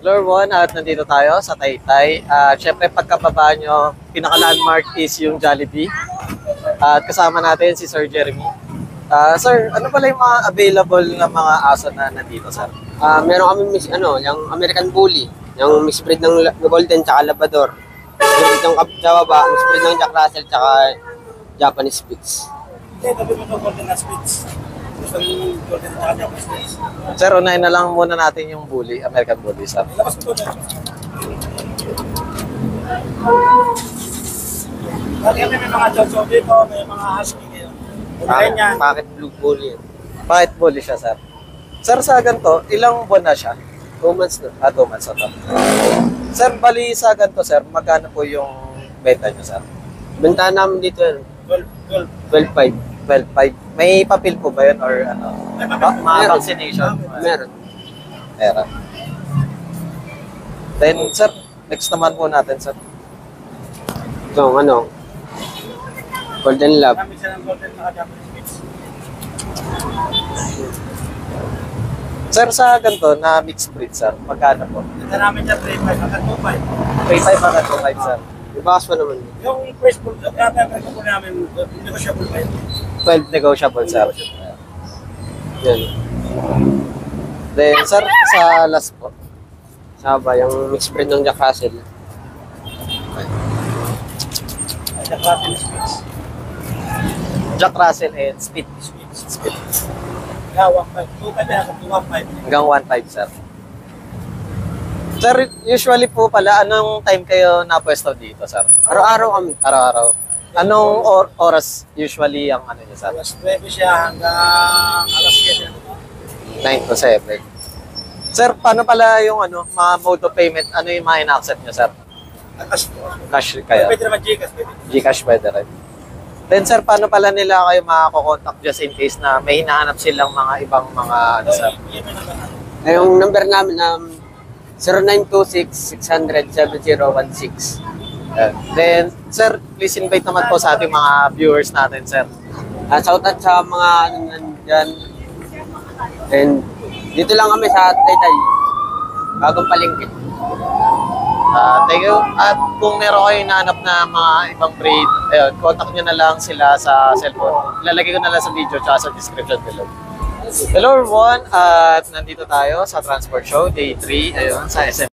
Hello everyone, at nandito tayo sa Taytay. Siyempre pagkababa nyo, pinaka-landmark is yung Jollibee. At kasama natin si Sir Jeremy. Sir, ano pala yung mga available na mga aso na nandito, sir? Meron kami yung American Bully, yung mixed breed ng Golden tsaka Labrador. Mixed breed ng Chihuahua, mixed breed ng Jack Russell tsaka Japanese Spitz. Tabi mo ito golden na spits. Gusto yung golden na Japanese spits. Sir, unahin na lang muna natin yung bully, American Bully, sir. Labas ko ito. Lagi kami may mga chow dito, may mga husky ngayon. Unahin yan. Pocket Blue Bully. Bakit bully siya, sir? Sir, sa ganito, ilang buwan na siya? 2 months na. 2 months na to. Sir, bali sa ganito, sir, magkano po yung benta nyo, sir? Bentahan namin dito 12. 12.5. 12.5. May papel po ba yun or ano? May papel po. Mga Meron. vaccination? Meron. Meron. Then, sir, next naman po natin, sir. Ito, Golden Lab. Kami siya ng golden na Japanese spits. Sir, sa ganito na mixed breed, sir, magkano po? Ito namin siya 3.5 hanggang 2.5. 3.5 hanggang 2.5, sir. Ibakas pa naman. Yung first pool, yung po namin, negotiable pa yun. 12 negotiable, sir. Yan. Then, sir, sa last po. Saba, yung mixed breed ng Jack Russell. Japanese spits. Jack Russell and Speed. Speed. Yeah, 1.5. 2.5 na ako, 2.5. Hanggang 1.5, sir. Sir, usually po pala, anong time kayo napwesto dito, sir? Araw-araw kami. Araw-araw. Anong oras usually ang ano niyo, sir? Alas 9 siya hanggang alas 7. 9 to 7. Sir, paano pala yung mga mode of payment? Ano yung mga ina-accept niyo, sir? Cash po. Cash kayo? Pwede naman Gcash, pwede. Gcash pwede rin. Then, sir, paano pala nila kayo makakokontakt just in case na may hinahanap silang mga ibang mga ano, sir? Yan na naman. Yung number namin, 0926-600-7016. Then, sir, please invite naman po sa ating mga viewers natin, sir. Shout out sa mga nandyan. And dito lang kami sa Taytay. Bagong palengke. Thank you. At kung meron kayo hinahanap na mga ibang breed, ayun, contact nyo na lang sila sa cellphone. Ilalagay ko na lang sa video at sa description below. Hello everyone, at nandito tayo sa Transport Show, Day 3, ayun, sa SM